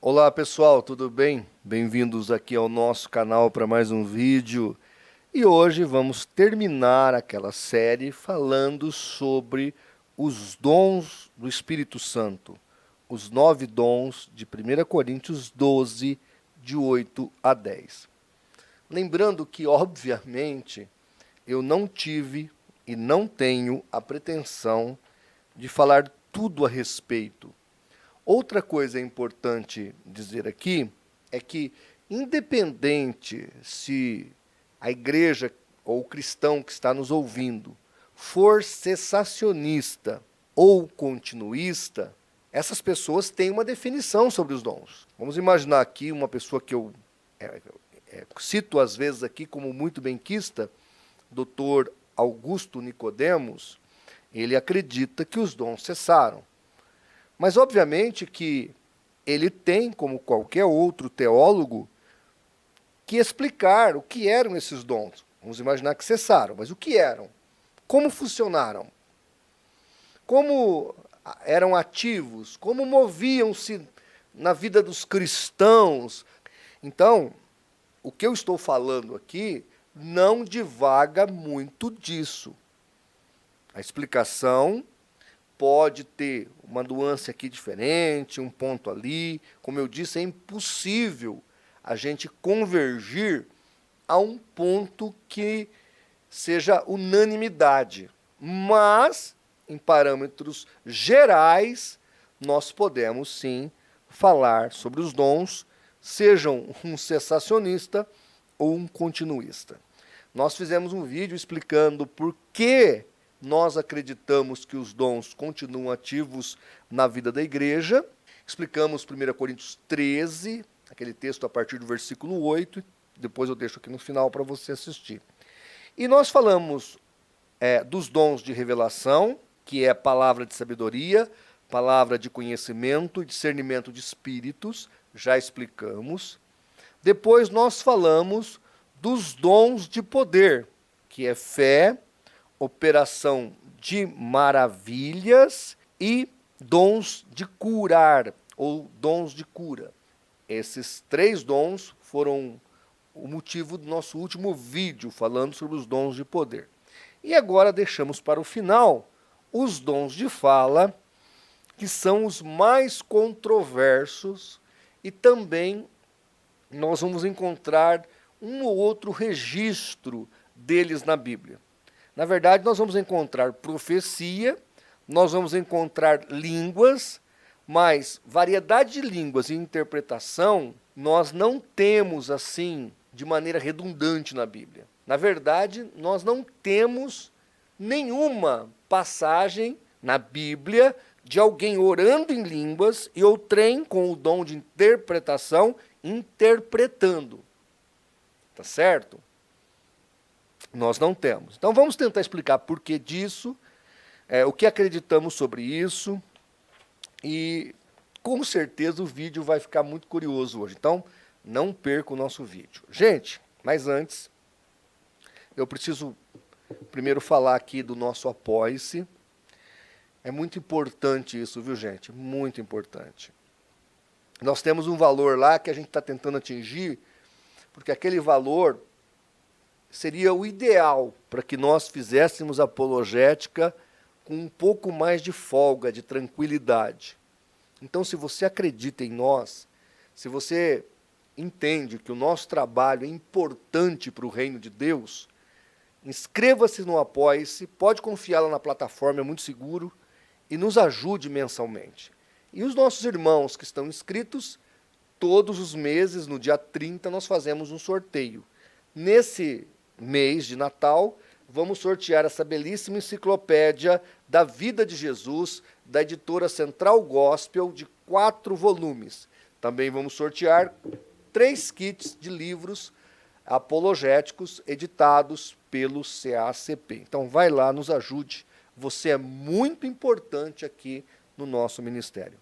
Olá pessoal, tudo bem? Bem-vindos aqui ao nosso canal para mais um vídeo. E hoje vamos terminar aquela série falando sobre os dons do Espírito Santo, os 9 dons de 1 Coríntios 12, de 8 a 10. Lembrando que, obviamente, eu não tive e não tenho a pretensão de falar tudo a respeito. Outra coisa importante dizer aqui é que, independente se a igreja ou o cristão que está nos ouvindo for cessacionista ou continuista, essas pessoas têm uma definição sobre os dons. Vamos imaginar aqui uma pessoa que eu cito às vezes aqui como muito benquista, Dr. Augusto Nicodemos. Ele acredita que os dons cessaram. Mas, obviamente, que ele tem, como qualquer outro teólogo, que explicar o que eram esses dons. Vamos imaginar que cessaram, mas o que eram? Como funcionaram? Como eram ativos? Como moviam-se na vida dos cristãos? Então, o que eu estou falando aqui não divaga muito disso. A explicação pode ter uma nuance aqui diferente, um ponto ali. Como eu disse, é impossível a gente convergir a um ponto que seja unanimidade. Mas, em parâmetros gerais, nós podemos sim falar sobre os dons, sejam um cessacionista ou um continuista. Nós fizemos um vídeo explicando por que nós acreditamos que os dons continuam ativos na vida da igreja. Explicamos 1 Coríntios 13, aquele texto a partir do versículo 8, depois eu deixo aqui no final para você assistir. E nós falamos dos dons de revelação, que é palavra de sabedoria, palavra de conhecimento e discernimento de espíritos, já explicamos. Depois nós falamos dos dons de poder, que é fé, operação de maravilhas e dons de curar, ou dons de cura. Esses 3 dons foram o motivo do nosso último vídeo, falando sobre os dons de poder. E agora deixamos para o final os dons de fala, que são os mais controversos, e também nós vamos encontrar um ou outro registro deles na Bíblia. Na verdade, nós vamos encontrar profecia, nós vamos encontrar línguas, mas variedade de línguas e interpretação nós não temos assim de maneira redundante na Bíblia. Na verdade, nós não temos nenhuma passagem na Bíblia de alguém orando em línguas e outrem com o dom de interpretação interpretando. Tá certo? Nós não temos. Então vamos tentar explicar por que disso, o que acreditamos sobre isso, e com certeza o vídeo vai ficar muito curioso hoje. Então não perca o nosso vídeo. Gente, mas antes, eu preciso primeiro falar aqui do nosso Apoie-se. É muito importante isso, viu, gente? Muito importante. Nós temos um valor lá que a gente está tentando atingir, porque aquele valor seria o ideal para que nós fizéssemos apologética com um pouco mais de folga, de tranquilidade. Então, se você acredita em nós, se você entende que o nosso trabalho é importante para o reino de Deus, inscreva-se no Apoie-se, pode confiar lá na plataforma, é muito seguro, e nos ajude mensalmente. E os nossos irmãos que estão inscritos, todos os meses, no dia 30, nós fazemos um sorteio. Nesse mês de Natal, vamos sortear essa belíssima enciclopédia da vida de Jesus, da editora Central Gospel, de 4 volumes. Também vamos sortear 3 kits de livros apologéticos editados pelo CACP. Então vai lá, nos ajude. Você é muito importante aqui no nosso ministério.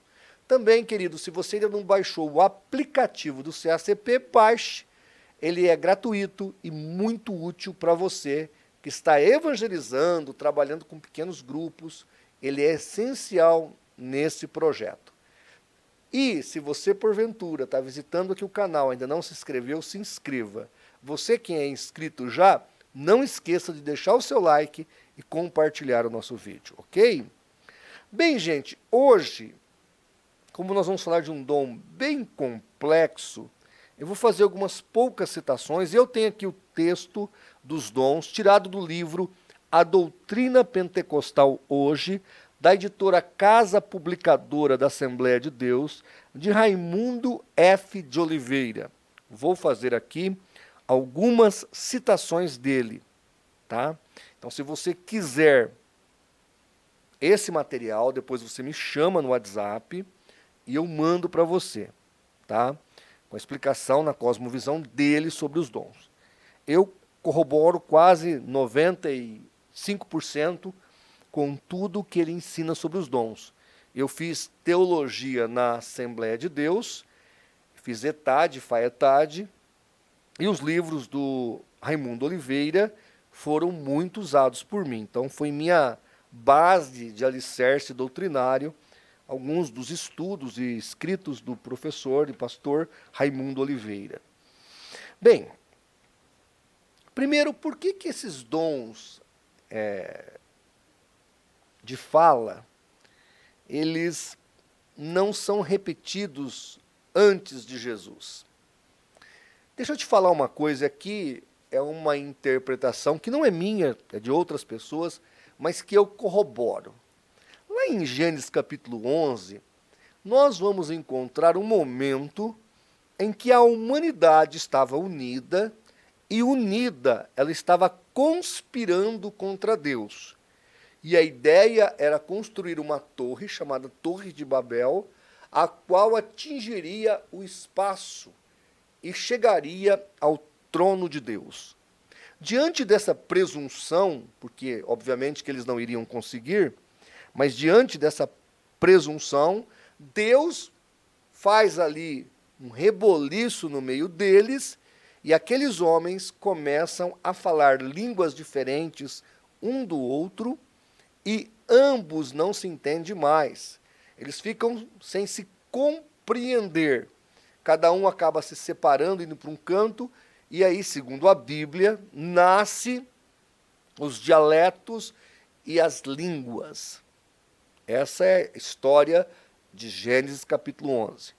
Também, querido, se você ainda não baixou o aplicativo do CACP, baixe. Ele é gratuito e muito útil para você que está evangelizando, trabalhando com pequenos grupos. Ele é essencial nesse projeto. E se você, porventura, está visitando aqui o canal, ainda não se inscreveu, se inscreva. Você que é inscrito já, não esqueça de deixar o seu like e compartilhar o nosso vídeo, ok? Bem, gente, hoje, como nós vamos falar de um dom bem complexo, eu vou fazer algumas poucas citações. Eu tenho aqui o texto dos dons, tirado do livro A Doutrina Pentecostal Hoje, da editora Casa Publicadora da Assembleia de Deus, de Raimundo F. de Oliveira. Vou fazer aqui algumas citações dele, tá? Então, se você quiser esse material, depois você me chama no WhatsApp e eu mando para você, tá? Com a explicação na cosmovisão dele sobre os dons. Eu corroboro quase 95% com tudo que ele ensina sobre os dons. Eu fiz teologia na Assembleia de Deus, fiz ETAD, FAETAD, e os livros do Raimundo Oliveira foram muito usados por mim. Então, foi minha base de alicerce doutrinário, alguns dos estudos e escritos do professor e pastor Raimundo Oliveira. Bem, primeiro, por que esses dons de fala, eles não são repetidos antes de Jesus? Deixa eu te falar uma coisa aqui, é uma interpretação que não é minha, é de outras pessoas, mas que eu corroboro. Lá em Gênesis capítulo 11, nós vamos encontrar um momento em que a humanidade estava unida, e unida, ela estava conspirando contra Deus. E a ideia era construir uma torre, chamada Torre de Babel, a qual atingiria o espaço e chegaria ao trono de Deus. Diante dessa presunção, porque obviamente que eles não iriam conseguir, mas diante dessa presunção, Deus faz ali um reboliço no meio deles, e aqueles homens começam a falar línguas diferentes um do outro, e ambos não se entendem mais. Eles ficam sem se compreender. Cada um acaba se separando, indo para um canto, e aí, segundo a Bíblia, nasce os dialetos e as línguas. Essa é a história de Gênesis capítulo 11.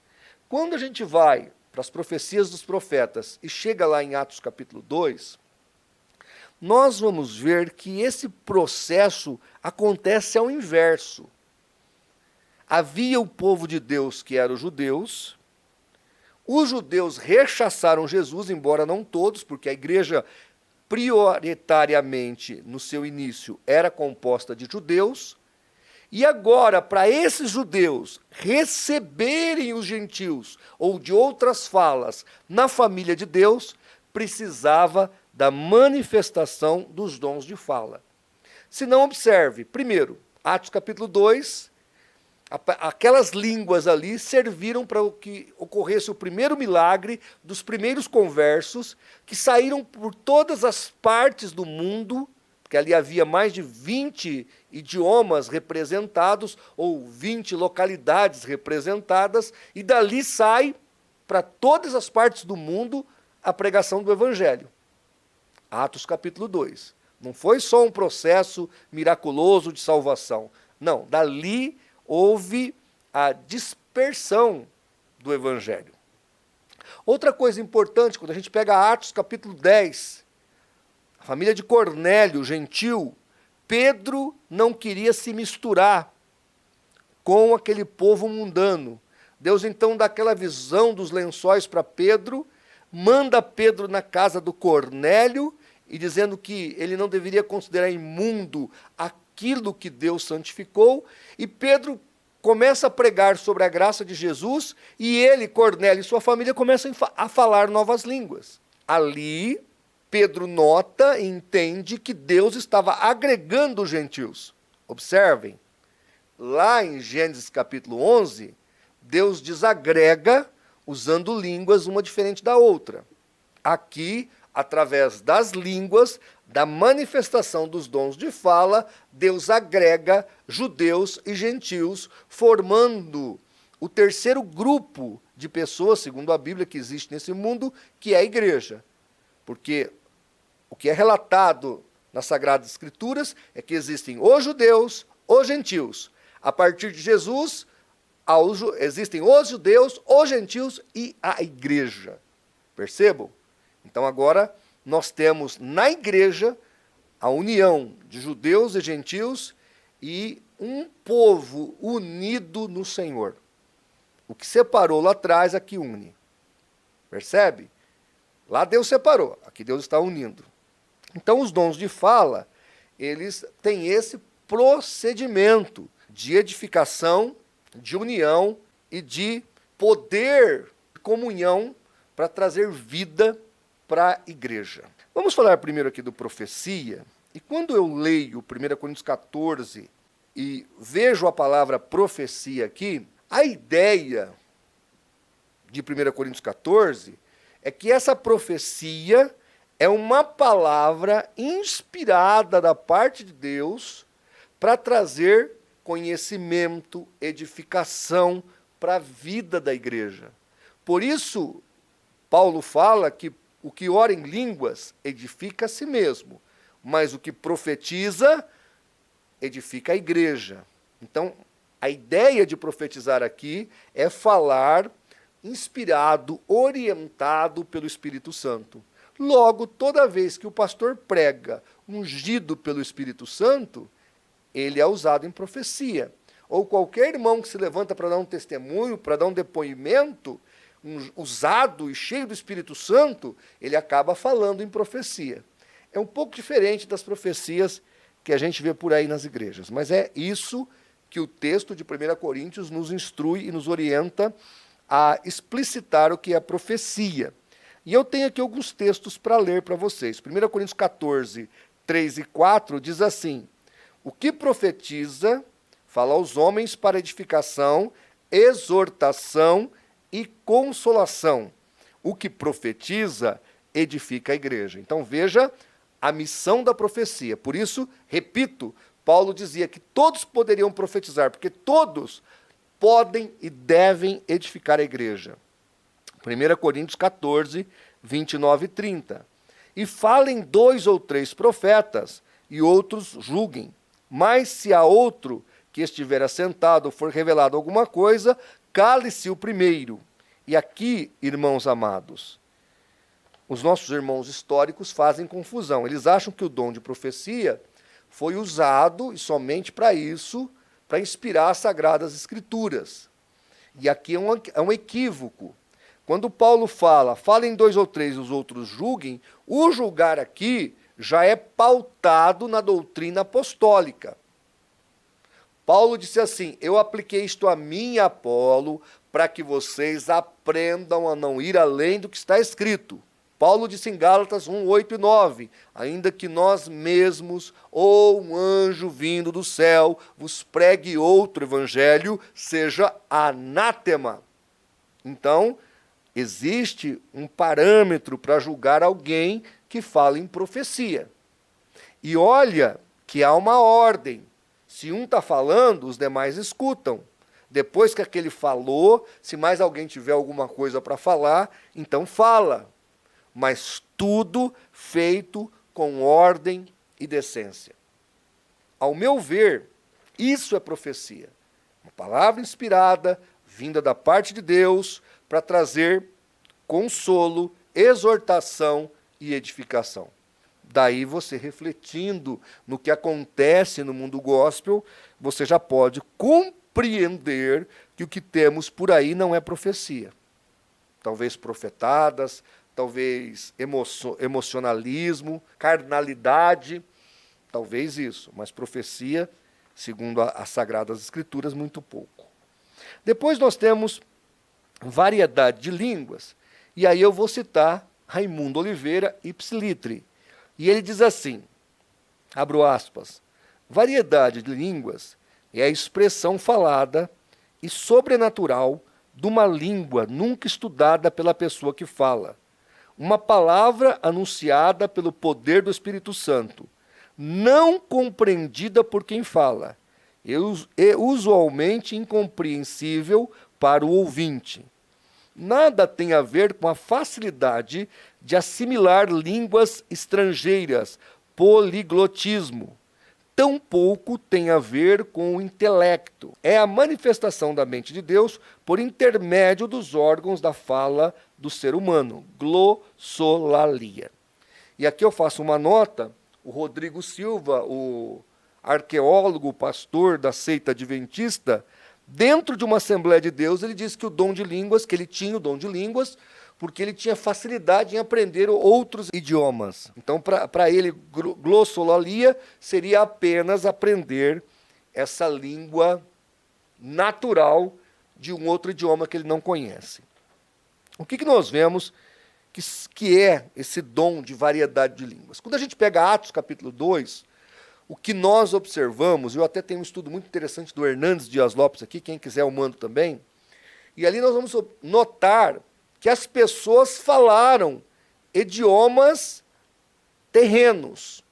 Quando a gente vai para as profecias dos profetas e chega lá em Atos capítulo 2, nós vamos ver que esse processo acontece ao inverso. Havia o povo de Deus, que eram os judeus rechaçaram Jesus, embora não todos, porque a igreja prioritariamente, no seu início, era composta de judeus, e agora, para esses judeus receberem os gentios, ou de outras falas, na família de Deus, precisava da manifestação dos dons de fala. Se não, observe, primeiro, Atos capítulo 2, aquelas línguas ali serviram para que ocorresse o primeiro milagre dos primeiros conversos, que saíram por todas as partes do mundo, porque ali havia mais de 20 idiomas representados, ou 20 localidades representadas, e dali sai para todas as partes do mundo a pregação do Evangelho. Atos capítulo 2. Não foi só um processo miraculoso de salvação. Não, dali houve a dispersão do Evangelho. Outra coisa importante, quando a gente pega Atos capítulo 10, a família de Cornélio, gentil, Pedro não queria se misturar com aquele povo mundano. Deus então dá aquela visão dos lençóis para Pedro, manda Pedro na casa do Cornélio, e dizendo que ele não deveria considerar imundo aquilo que Deus santificou, e Pedro começa a pregar sobre a graça de Jesus, e ele, Cornélio e sua família começam a falar novas línguas. Ali, Pedro nota e entende que Deus estava agregando os gentios. Observem, lá em Gênesis capítulo 11, Deus desagrega usando línguas uma diferente da outra. Aqui, através das línguas, da manifestação dos dons de fala, Deus agrega judeus e gentios, formando o terceiro grupo de pessoas, segundo a Bíblia, que existe nesse mundo, que é a igreja. Porque o que é relatado nas Sagradas Escrituras é que existem os judeus, os gentios. A partir de Jesus, existem os judeus, os gentios e a igreja. Percebam? Então agora nós temos na igreja a união de judeus e gentios e um povo unido no Senhor. O que separou lá atrás, aqui une. Percebe? Lá Deus separou, aqui Deus está unindo. Então os dons de fala, eles têm esse procedimento de edificação, de união e de poder, de comunhão para trazer vida para a igreja. Vamos falar primeiro aqui do profecia. E quando eu leio 1 Coríntios 14 e vejo a palavra profecia aqui, a ideia de 1 Coríntios 14 é que essa profecia é uma palavra inspirada da parte de Deus para trazer conhecimento, edificação para a vida da igreja. Por isso, Paulo fala que o que ora em línguas edifica a si mesmo, mas o que profetiza edifica a igreja. Então, a ideia de profetizar aqui é falar inspirado, orientado pelo Espírito Santo. Logo, toda vez que o pastor prega ungido pelo Espírito Santo, ele é usado em profecia. Ou qualquer irmão que se levanta para dar um testemunho, para dar um depoimento, usado e cheio do Espírito Santo, ele acaba falando em profecia. É um pouco diferente das profecias que a gente vê por aí nas igrejas, mas é isso que o texto de 1 Coríntios nos instrui e nos orienta a explicitar o que é profecia. E eu tenho aqui alguns textos para ler para vocês. 1 Coríntios 14, 3 e 4 diz assim: o que profetiza, fala aos homens para edificação, exortação e consolação. O que profetiza, edifica a igreja. Então veja a missão da profecia. Por isso, repito, Paulo dizia que todos poderiam profetizar, porque todos podem e devem edificar a igreja. 1 Coríntios 14, 29 e 30. E falem 2 ou 3 profetas, e outros julguem. Mas se a outro que estiver assentado for revelado alguma coisa, cale-se o primeiro. E aqui, irmãos amados, os nossos irmãos históricos fazem confusão. Eles acham que o dom de profecia foi usado, e somente para isso, para inspirar as Sagradas Escrituras. E aqui é um equívoco. Quando Paulo fala, falem 2 ou 3, os outros julguem, o julgar aqui já é pautado na doutrina apostólica. Paulo disse assim: eu apliquei isto a mim e a Apolo para que vocês aprendam a não ir além do que está escrito. Paulo disse em Gálatas 1, 8 e 9, ainda que nós mesmos, ou um anjo vindo do céu, vos pregue outro evangelho, seja anátema. Então, existe um parâmetro para julgar alguém que fala em profecia. E olha que há uma ordem. Se um está falando, os demais escutam. Depois que aquele falou, se mais alguém tiver alguma coisa para falar, então fala. Mas tudo feito com ordem e decência. Ao meu ver, isso é profecia. Uma palavra inspirada, vinda da parte de Deus, para trazer consolo, exortação e edificação. Daí você refletindo no que acontece no mundo gospel, você já pode compreender que o que temos por aí não é profecia. Talvez profetadas, talvez emocionalismo, carnalidade, talvez isso, mas profecia, segundo as Sagradas Escrituras, muito pouco. Depois nós temos variedade de línguas, e aí eu vou citar Raimundo Oliveira Ipsilitre. E ele diz assim, abro aspas, variedade de línguas é a expressão falada e sobrenatural de uma língua nunca estudada pela pessoa que fala. Uma palavra anunciada pelo poder do Espírito Santo, não compreendida por quem fala, e usualmente incompreensível para o ouvinte. Nada tem a ver com a facilidade de assimilar línguas estrangeiras, poliglotismo. Tampouco tem a ver com o intelecto. É a manifestação da mente de Deus por intermédio dos órgãos da fala do ser humano, glossolalia. E aqui eu faço uma nota, o Rodrigo Silva, o arqueólogo, pastor da seita adventista, dentro de uma Assembleia de Deus, ele disse que o dom de línguas, que ele tinha o dom de línguas, porque ele tinha facilidade em aprender outros idiomas. Então, para ele, glossolalia seria apenas aprender essa língua natural de um outro idioma que ele não conhece. O que nós vemos que é esse dom de variedade de línguas? Quando a gente pega Atos capítulo 2, o que nós observamos, eu até tenho um estudo muito interessante do Hernandes Dias Lopes aqui, quem quiser eu mando também, e ali nós vamos notar que as pessoas falaram idiomas terrenos,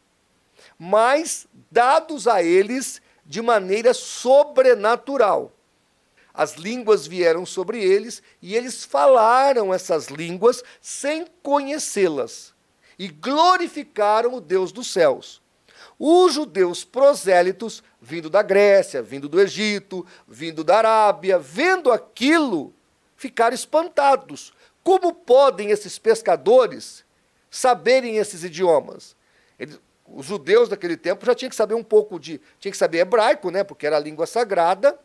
mas dados a eles de maneira sobrenatural. As línguas vieram sobre eles e eles falaram essas línguas sem conhecê-las e glorificaram o Deus dos céus. Os judeus prosélitos, vindo da Grécia, vindo do Egito, vindo da Arábia, vendo aquilo, ficaram espantados. Como podem esses pescadores saberem esses idiomas? Os judeus daquele tempo já tinham que saber tinha que saber hebraico, né, porque era a língua sagrada,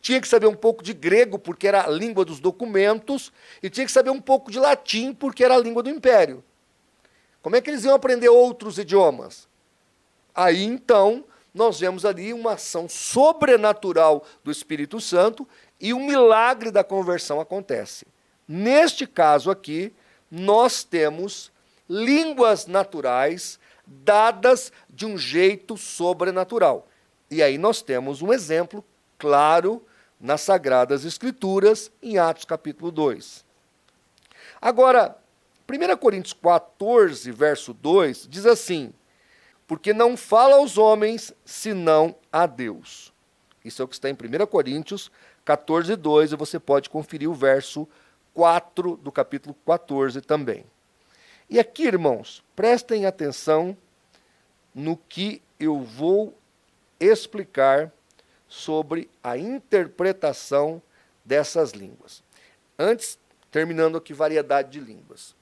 tinha que saber um pouco de grego, porque era a língua dos documentos, e tinha que saber um pouco de latim, porque era a língua do império. Como é que eles iam aprender outros idiomas? Aí, então, nós vemos ali uma ação sobrenatural do Espírito Santo e um milagre da conversão acontece. Neste caso aqui, nós temos línguas naturais dadas de um jeito sobrenatural. E aí nós temos um exemplo claro nas Sagradas Escrituras, em Atos capítulo 2. Agora, 1 Coríntios 14, verso 2, diz assim: porque não fala aos homens, senão a Deus. Isso é o que está em 1 Coríntios 14, 2, e você pode conferir o verso 4 do capítulo 14 também. E aqui, irmãos, prestem atenção no que eu vou explicar sobre a interpretação dessas línguas. Antes, terminando aqui, variedade de línguas.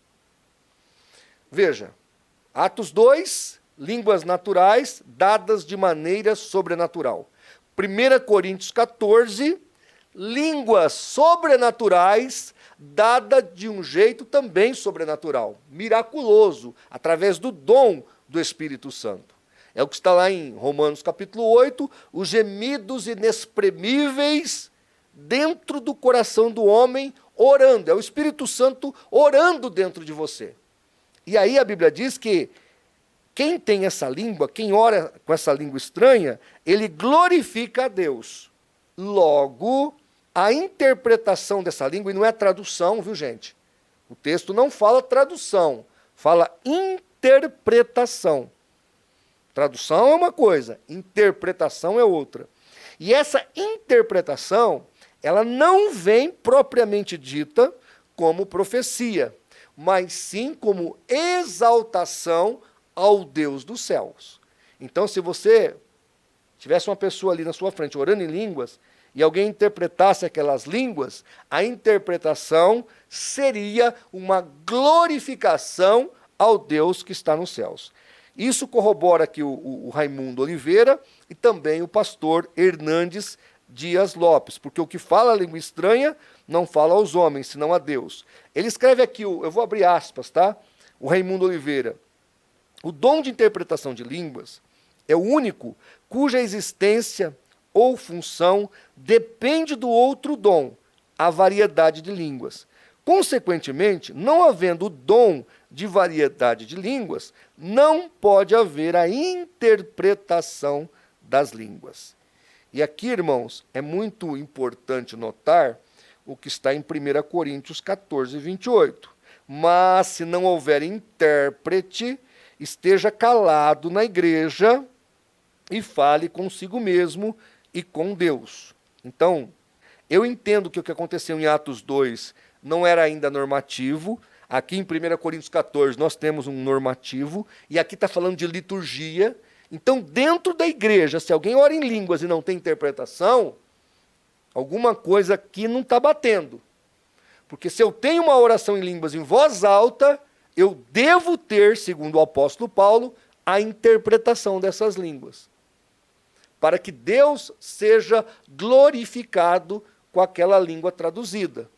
Veja, Atos 2, línguas naturais dadas de maneira sobrenatural. 1 Coríntios 14, línguas sobrenaturais dadas de um jeito também sobrenatural, miraculoso, através do dom do Espírito Santo. É o que está lá em Romanos capítulo 8, os gemidos inexprimíveis dentro do coração do homem, orando. É o Espírito Santo orando dentro de você. E aí a Bíblia diz que quem tem essa língua, quem ora com essa língua estranha, ele glorifica a Deus. Logo, a interpretação dessa língua, e não é tradução, viu, gente? O texto não fala tradução, fala interpretação. Tradução é uma coisa, interpretação é outra. E essa interpretação, ela não vem propriamente dita como profecia, mas sim como exaltação ao Deus dos céus. Então, se você tivesse uma pessoa ali na sua frente orando em línguas, e alguém interpretasse aquelas línguas, a interpretação seria uma glorificação ao Deus que está nos céus. Isso corrobora aqui o Raimundo Oliveira e também o pastor Hernandes Dias Lopes, porque o que fala a língua estranha não fala aos homens, senão a Deus. Ele escreve aqui, eu vou abrir aspas, tá? O Raimundo Oliveira. O dom de interpretação de línguas é o único cuja existência ou função depende do outro dom, a variedade de línguas. Consequentemente, não havendo o dom de variedade de línguas, não pode haver a interpretação das línguas. E aqui, irmãos, é muito importante notar o que está em 1 Coríntios 14, 28. Mas, se não houver intérprete, esteja calado na igreja e fale consigo mesmo e com Deus. Então, Eu entendo que o que aconteceu em Atos 2 não era ainda normativo. Aqui em 1 Coríntios 14 nós temos um normativo, e aqui está falando de liturgia. Então, dentro da igreja, se alguém ora em línguas e não tem interpretação, alguma coisa aqui não está batendo. Porque se eu tenho uma oração em línguas em voz alta, eu devo ter, segundo o apóstolo Paulo, a interpretação dessas línguas, para que Deus seja glorificado com aquela língua traduzida.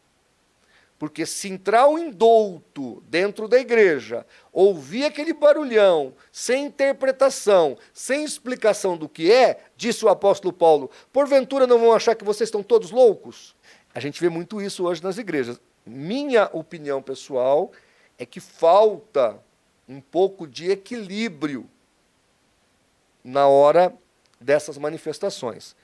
Porque se entrar um indouto dentro da igreja, ouvir aquele barulhão, sem interpretação, sem explicação do que é, disse o apóstolo Paulo, porventura não vão achar que vocês estão todos loucos? A gente vê muito isso hoje nas igrejas. Minha opinião pessoal é que falta um pouco de equilíbrio na hora dessas manifestações.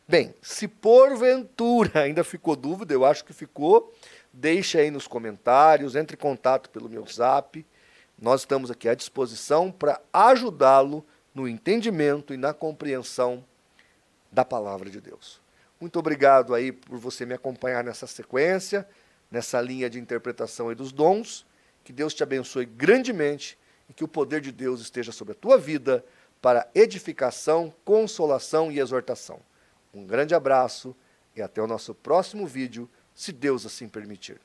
Bem, se porventura ainda ficou dúvida, eu acho que ficou, deixe aí nos comentários, entre em contato pelo meu zap. Nós estamos aqui à disposição para ajudá-lo no entendimento e na compreensão da palavra de Deus. Muito obrigado aí por você me acompanhar nessa sequência, nessa linha de interpretação aí dos dons. Que Deus te abençoe grandemente e que o poder de Deus esteja sobre a tua vida para edificação, consolação e exortação. Um grande abraço e até o nosso próximo vídeo, se Deus assim permitir.